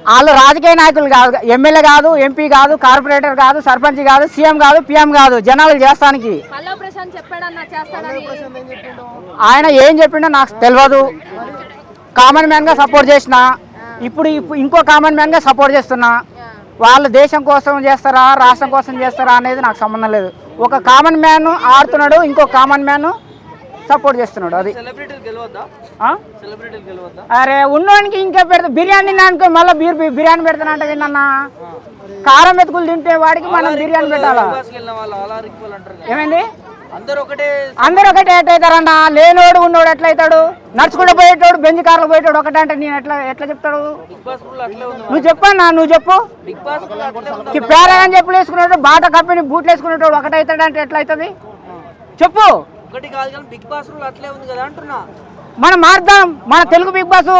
వాళ్ళు రాజకీయ నాయకులు కాదు, ఎమ్మెల్యే కాదు, ఎంపీ కాదు, కార్పొరేటర్ కాదు, సర్పంచ్ కాదు, సీఎం కాదు, పిఎం కాదు, జనాలు చేస్తానికి. ఆయన ఏం చెప్పిండో నాకు తెలియదు. కామన్ మ్యాన్ గా సపోర్ట్ చేసిన, ఇప్పుడు ఇంకో కామన్ మ్యాన్ గా సపోర్ట్ చేస్తున్నా. వాళ్ళు దేశం కోసం చేస్తారా, రాష్ట్రం కోసం చేస్తారా అనేది నాకు సంబంధం లేదు. ఒక కామన్ మ్యాన్ ఆడుతున్నాడు, ఇంకో కామన్ మ్యాన్ సపోర్ట్ చేస్తున్నాడు. అది అరే ఉన్నోనికి ఇంకా పెడతా. బిర్యానీ అనుకో, మళ్ళీ బిర్యానీ పెడతానంటే విన్న కారం మెతుకులు తింటే వాడికి మనం బిర్యానీ పెట్టాలా? ఏమైంది? అందరూ ఒకటే ఎట్లయితారన్న? లేనోడు ఉన్నోడు ఎట్లయితాడు? నడుచుకుంటూ పోయేటోడు, బెంజ్ కార్లో పోయేటోడు ఒకటే అంటే నేను ఎట్లా చెప్తాడు? నువ్వు చెప్పన్నా, నువ్వు చెప్పు. పేరగాని చెప్పులు వేసుకునేటోడు, బాట కప్పిని బూట్లు వేసుకునేటోడు ఒకటే అవుతాడు అంటే ఎట్లా అవుతుంది చెప్పు? మనం మారుదాం, మన తెలుగు బిగ్ బాస్